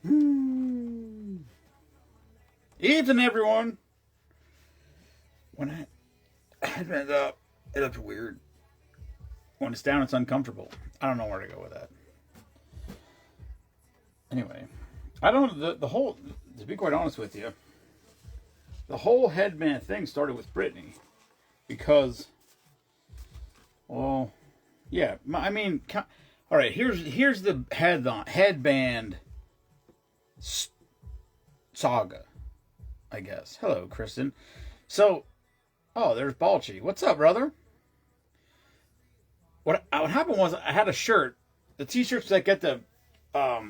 Evening, everyone. When I headband up, it looks weird. When it's down, it's uncomfortable. I don't know where to go with that. Anyway, I don't know the whole. To be quite honest with you, the whole headband thing started with Brittany, because, well, yeah. I mean, all right. Here's the headband saga, I guess. Hello, Kristen. So, oh, there's Balchi. What's up, brother? What happened was I had a shirt, the t-shirts that get the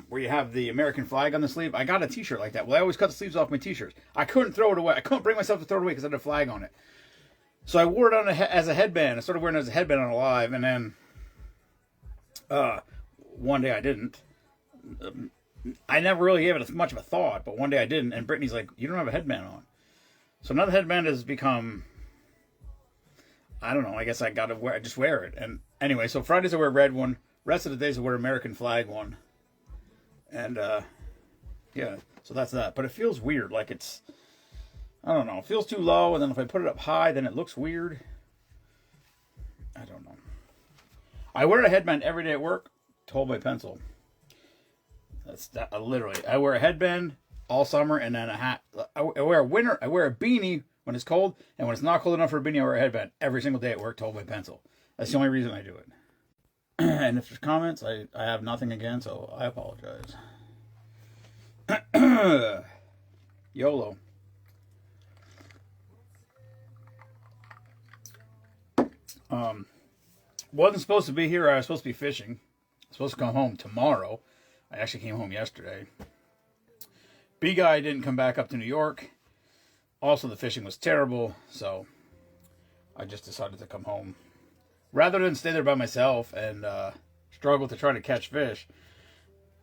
where you have the American flag on the sleeve. I got a t-shirt like that. Well, I always cut the sleeves off my t-shirts. I couldn't throw it away. I couldn't bring myself to throw it away because I had a flag on it. So I wore it on as a headband. I started wearing it as a headband on a live, and then one day I didn't. I never really gave it much of a thought, but one day I didn't, and Brittany's like, "You don't have a headband on." So now the headband has become, I don't know, I guess I gotta wear, just wear it. And anyway, so Fridays I wear a red one, rest of the days I wear American flag one. And yeah, so that's that. But it feels weird, like it's, I don't know, it feels too low, and then if I put it up high, then it looks weird. I don't know. I wear a headband every day at work to hold my pencil. That's that, literally. I wear a headband all summer, and then a hat. I wear a beanie when it's cold, and when it's not cold enough for a beanie, I wear a headband every single day at work to hold my pencil. That's the only reason I do it. And if there's comments, I have nothing again, so I apologize. YOLO. Wasn't supposed to be here. I was supposed to be fishing. I was supposed to come home tomorrow. I actually came home yesterday. B-Guy didn't come back up to New York. Also, the fishing was terrible, so I just decided to come home. Rather than stay there by myself and struggle to try to catch fish.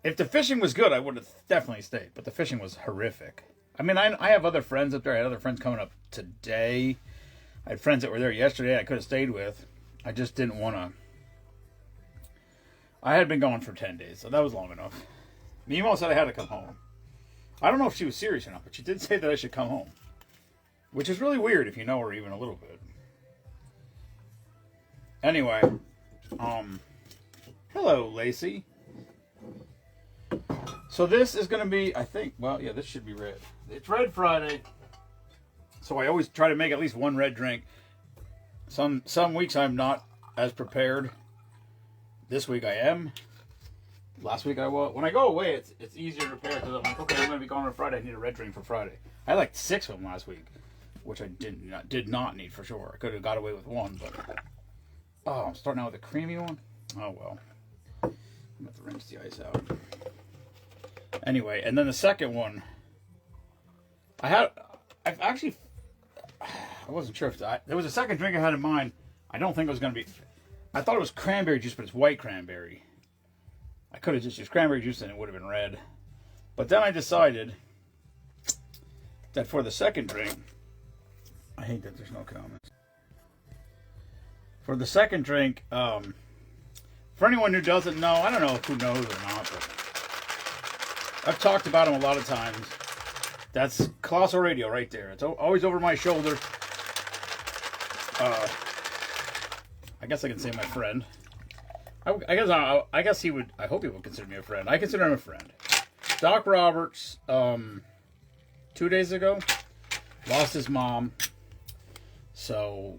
If the fishing was good, I would have definitely stayed, but the fishing was horrific. I mean, I have other friends up there. I had other friends coming up today. I had friends that were there yesterday I could have stayed with. I just didn't want to. I had been gone for 10 days, so that was long enough. Mimo said I had to come home. I don't know if she was serious or not, but she did say that I should come home. Which is really weird if you know her even a little bit. Anyway, hello, Lacey. So this is going to be, I think, well, yeah, this should be red. It's Red Friday, so I always try to make at least one red drink. Some weeks I'm not as prepared. This week I am. Last week I was. When I go away, it's easier to prepare because I'm like, okay, I'm going to be gone on Friday. I need a red drink for Friday. I had like 6 of them last week, which I did not need for sure. I could have got away with one, but oh, I'm starting out with a creamy one. Oh well. I'm going to rinse the ice out. Anyway, and then the second one, I wasn't sure if there was a second drink I had in mind. I don't think it was going to be. I thought it was cranberry juice, but it's white cranberry. I could have just used cranberry juice and it would have been red. But then I decided that for the second drink, I hate that there's no comments. For the second drink, for anyone who doesn't know, I don't know who knows or not, but I've talked about him a lot of times. That's Colossal Radio right there. It's always over my shoulder. I guess I can say my friend. I guess he would. I hope he would consider me a friend. I consider him a friend. Doc Roberts, 2 days ago, lost his mom. So,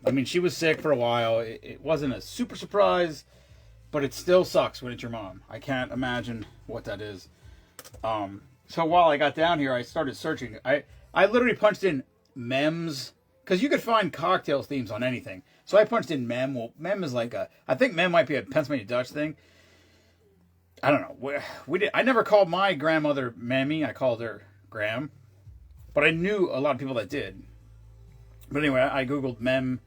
I mean, she was sick for a while. It wasn't a super surprise, but it still sucks when it's your mom. I can't imagine what that is. So while I got down here, I started searching. I literally punched in memes, because you could find cocktail themes on anything. So I punched in mem. Well, mem is like I think mem might be a Pennsylvania Dutch thing. I don't know. I never called my grandmother Mammy. I called her Gram. But I knew a lot of people that did. But anyway, I Googled mem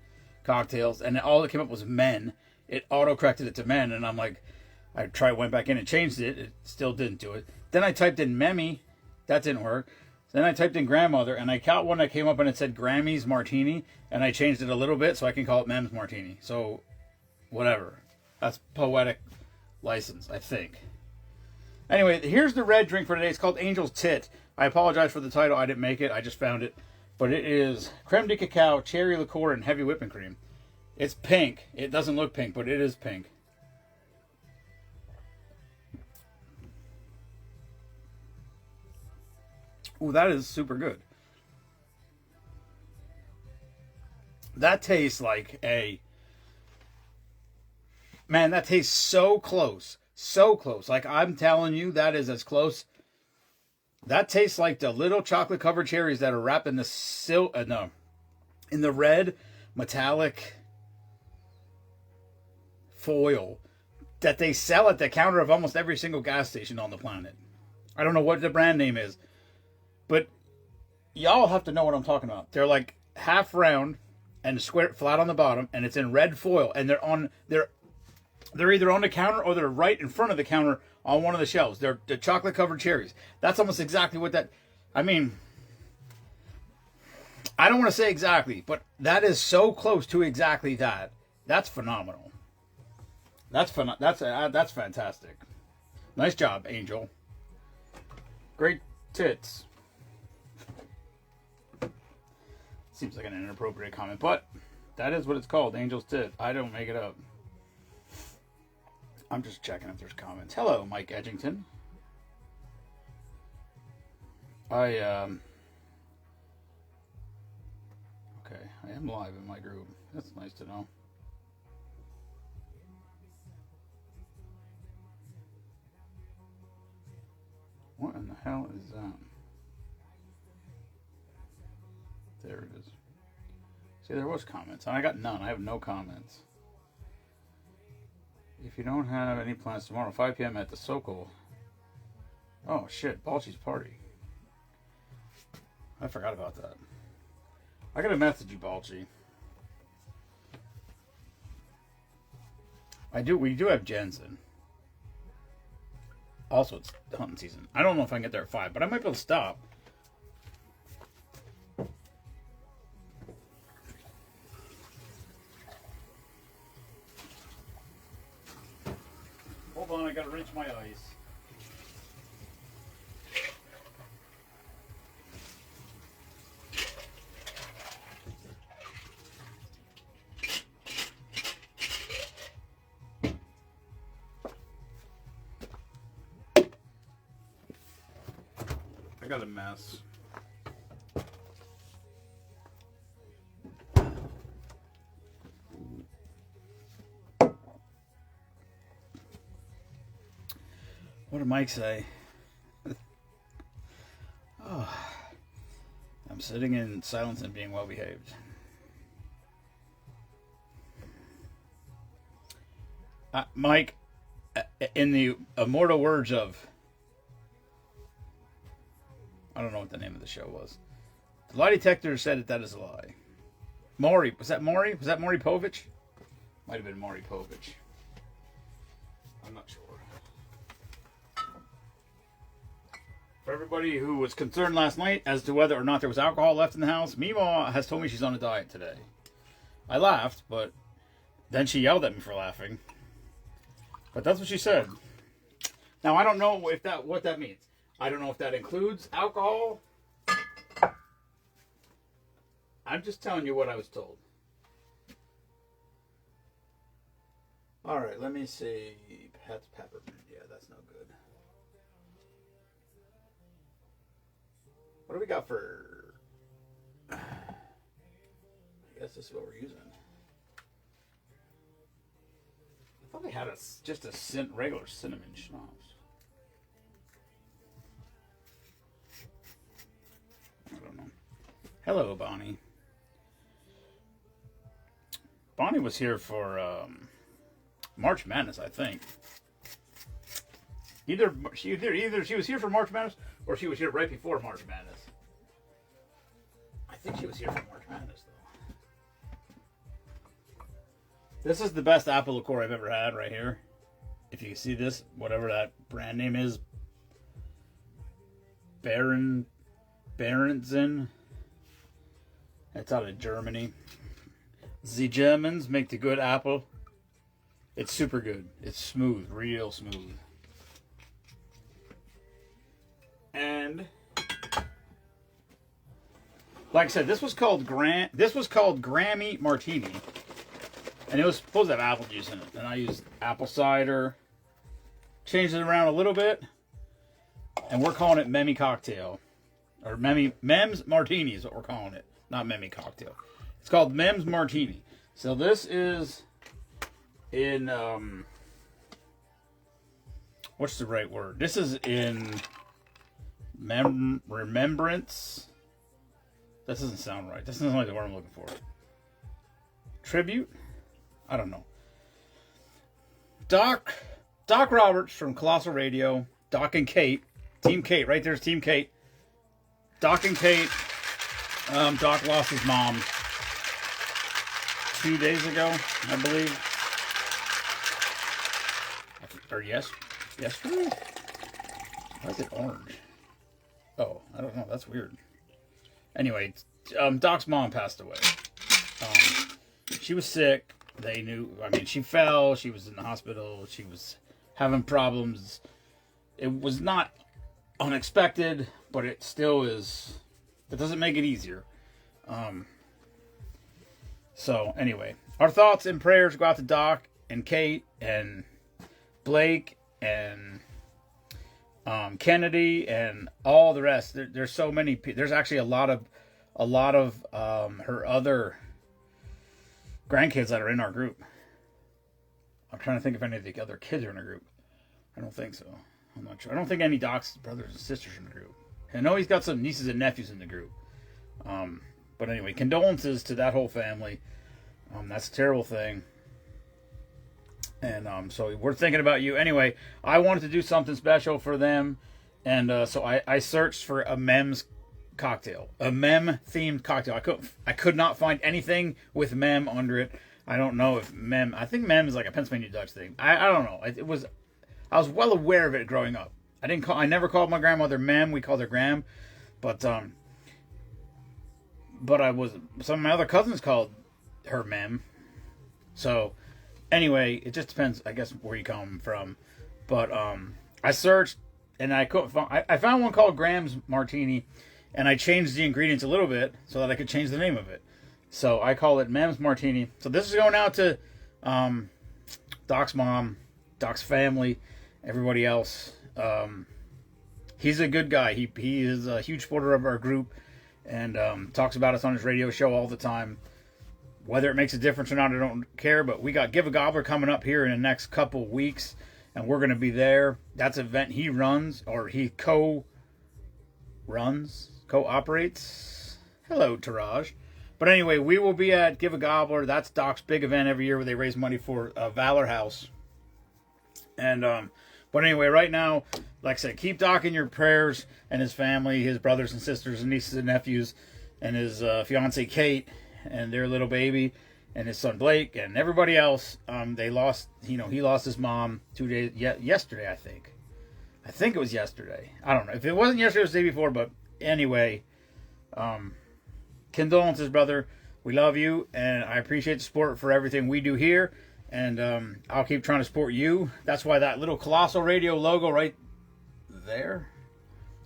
cocktails, and all that came up was men. It auto-corrected it to men, and I'm like, went back in and changed it. It still didn't do it. Then I typed in Memmy. That didn't work. Then I typed in grandmother, and I caught one that came up and it said Grammy's Martini, and I changed it a little bit so I can call it Mem's Martini. So, whatever. That's poetic license, I think. Anyway, here's the red drink for today. It's called Angel's Tit. I apologize for the title. I didn't make it. I just found it. But it is creme de cacao, cherry liqueur, and heavy whipping cream. It's pink. It doesn't look pink, but it is pink. Ooh, that is super good. That tastes like a... Man, that tastes so close. So close. Like, I'm telling you, that is as close. That tastes like the little chocolate covered cherries that are wrapped in the in the red metallic foil that they sell at the counter of almost every single gas station on the planet. I don't know what the brand name is, but y'all have to know what I'm talking about. They're like half round and square flat on the bottom, and it's in red foil, and they're either on the counter or they're right in front of the counter on one of the shelves. They're the chocolate covered cherries. That's almost exactly what that... I mean, I don't want to say exactly, but that is so close to exactly that. That's phenomenal. That's fantastic. Nice job, Angel. Great tits. Seems like an inappropriate comment, but that is what it's called, Angel's Tit. I don't make it up. I'm just checking if there's comments. Hello, Mike Edgington. Okay, I am live in my group. That's nice to know. What in the hell is that? There it is. See, there was comments. I got none. I have no comments. If you don't have any plans tomorrow, 5 p.m. at the Sokol. Oh, shit. Balchi's party. I forgot about that. I gotta message you, Balchi. We do have Jensen. Also, it's hunting season. I don't know if I can get there at 5, but I might be able to stop. Hold on, I gotta rinse my ice. I got a mess. What did Mike say? Oh, I'm sitting in silence and being well behaved. Mike, in the immortal words of... I don't know what the name of the show was. The lie detector said that is a lie. Maury. Was that Maury? Was that Maury Povich? Might have been Maury Povich. I'm not sure. For everybody who was concerned last night as to whether or not there was alcohol left in the house, Meemaw has told me she's on a diet today. I laughed, but then she yelled at me for laughing. But that's what she said. Now, I don't know what that means. I don't know if that includes alcohol. I'm just telling you what I was told. All right, let me see. That's peppermint. Yeah, that's no good. What do we got for... I guess this is what we're using. I thought they had just a regular cinnamon schnapps. I don't know. Hello, Bonnie. Bonnie was here for March Madness, I think. Either she was here for March Madness or she was here right before March Madness. I think she was here for March Madness, though. This is the best apple liqueur I've ever had right here. If you can see this, whatever that brand name is. Berentzen. It's out of Germany. The Germans make the good apple. It's super good. It's smooth, real smooth. And like I said, this was called Grammy Martini, and it was supposed to have apple juice in it. And I used apple cider, changed it around a little bit, and we're calling it Memmy Cocktail, or Mem's Martini is what we're calling it, not Memmy Cocktail. It's called Mem's Martini. So this is in what's the right word? This is in remembrance. That doesn't sound right. This isn't like the word I'm looking for. Tribute? I don't know. Doc Roberts from Colossal Radio. Doc and Kate. Team Kate. Right there's Team Kate. Doc and Kate. Doc lost his mom 2 days ago, I believe. Or yesterday? Why is it orange? Oh, I don't know. That's weird. Anyway, Doc's mom passed away. She was sick. They knew. I mean, she fell. She was in the hospital. She was having problems. It was not unexpected, but it still is. That doesn't make it easier. So anyway, our thoughts and prayers go out to Doc and Kate and Blake and Kennedy and all the rest. There's so many. There's actually a lot of her other grandkids that are in our group. I'm trying to think if any of the other kids are in our group. I don't think so. I'm not sure. I don't think any Doc's brothers and sisters are in the group. I know he's got some nieces and nephews in the group. But anyway, condolences to that whole family. That's a terrible thing. And so we're thinking about you. Anyway, I wanted to do something special for them. And so I searched for a Mem's cocktail. A Mem-themed cocktail. I could not find anything with Mem under it. I don't know if Mem... I think Mem is like a Pennsylvania Dutch thing. I don't know. I was well aware of it growing up. I never called my grandmother Mem. We called her Gram. But some of my other cousins called her Mem. So... Anyway, it just depends, I guess, where you come from. But I searched, and I couldn't find... I found one called Graham's Martini, and I changed the ingredients a little bit so that I could change the name of it. So I call it Mem's Martini. So this is going out to Doc's mom, Doc's family, everybody else. He's a good guy. He is a huge supporter of our group, and talks about us on his radio show all the time. Whether it makes a difference or not, I don't care. But we got Give a Gobbler coming up here in the next couple weeks, and we're going to be there. That's an event he runs, or he co-operates. Hello, Taraj. But anyway, we will be at Give a Gobbler. That's Doc's big event every year where they raise money for Valor House. And but anyway, right now, like I said, keep Doc in your prayers, and his family, his brothers and sisters and nieces and nephews, and his fiance Kate, and their little baby, and his son Blake, and everybody else. They lost, he lost his mom 2 days, yesterday, I think. I think it was yesterday. I don't know. If it wasn't yesterday, it was the day before, but anyway, condolences, brother. We love you, and I appreciate the support for everything we do here, and I'll keep trying to support you. That's why that little Colossal Radio logo right there.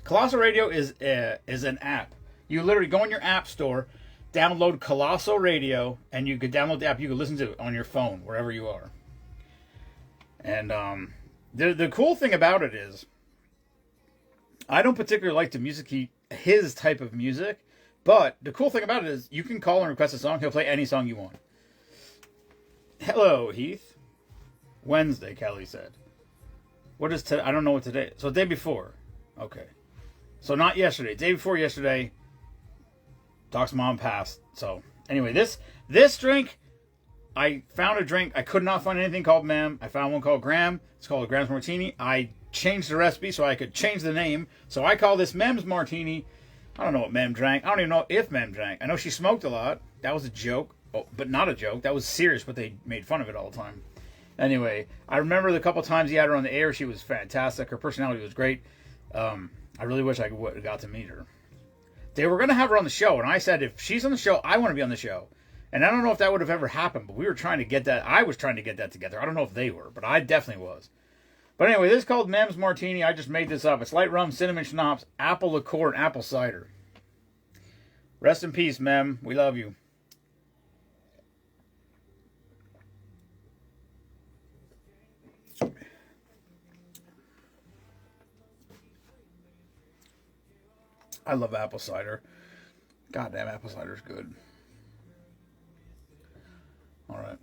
Colossal Radio is an app. You literally go in your app store, download Colossal Radio, and you could download the app. You could listen to it on your phone, wherever you are. And the cool thing about it is, I don't particularly like his type of music, but the cool thing about it is you can call and request a song. He'll play any song you want. Hello, Heath. Wednesday, Kelly said. What is today? I don't know what today is. So the day before. Okay. So not yesterday. Day before yesterday, Doc's mom passed. So anyway, this drink, I found a drink. I could not find anything called Mem. I found one called Graham. It's called Graham's Martini. I changed the recipe so I could change the name. So I call this Mem's Martini. I don't know what Mem drank. I don't even know if Mem drank. I know she smoked a lot. That was a joke. Oh, but not a joke. That was serious, but they made fun of it all the time. Anyway, I remember the couple times he had her on the air. She was fantastic. Her personality was great. I really wish I would have got to meet her. They were going to have her on the show, and I said, if she's on the show, I want to be on the show. And I don't know if that would have ever happened, but we were trying to get that. I was trying to get that together. I don't know if they were, but I definitely was. But anyway, this is called Mem's Martini. I just made this up. It's light rum, cinnamon schnapps, apple liqueur, and apple cider. Rest in peace, Mem. We love you. I love apple cider. Goddamn, apple cider is good. All right.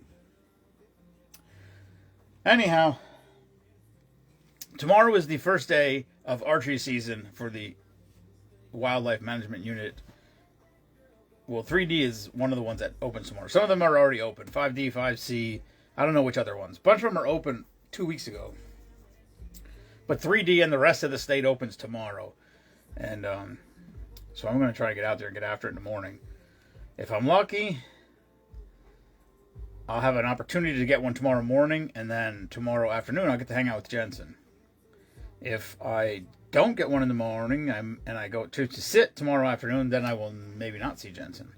Anyhow, tomorrow is the first day of archery season for the Wildlife Management Unit. Well, 3D is one of the ones that opens tomorrow. Some of them are already open. 5D, 5C. I don't know which other ones. A bunch of them are open 2 weeks ago. But 3D and the rest of the state opens tomorrow. And so I'm going to try to get out there and get after it in the morning. If I'm lucky, I'll have an opportunity to get one tomorrow morning, and then tomorrow afternoon I'll get to hang out with Jensen. If I don't get one in the morning and I go to sit tomorrow afternoon, then I will maybe not see Jensen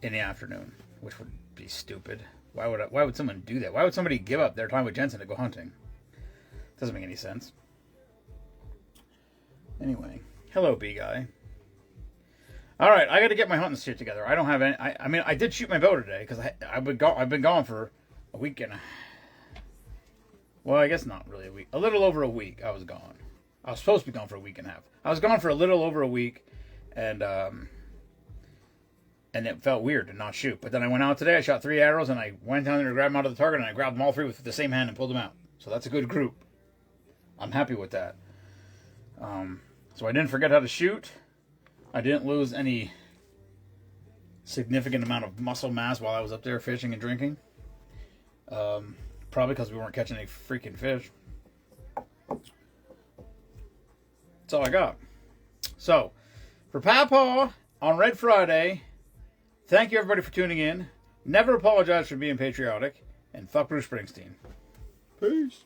in the afternoon, which would be stupid. Why would someone do that? Why would somebody give up their time with Jensen to go hunting? Doesn't make any sense. Anyway, hello, B-Guy. All right, I got to get my hunting shit together. I don't have any. I mean, I did shoot my bow today because I've been gone for a week and well, I guess not really a week. A little over a week. I was gone. I was supposed to be gone for a week and a half. I was gone for a little over a week, and it felt weird to not shoot. But then I went out today. I shot 3 arrows, and I went down there to grab them out of the target, and I grabbed them all 3 with the same hand and pulled them out. So that's a good group. I'm happy with that. So I didn't forget how to shoot. I didn't lose any significant amount of muscle mass while I was up there fishing and drinking. Probably because we weren't catching any freaking fish. That's all I got. So, for Papa on Red Friday, thank you everybody for tuning in. Never apologize for being patriotic. And fuck Bruce Springsteen. Peace.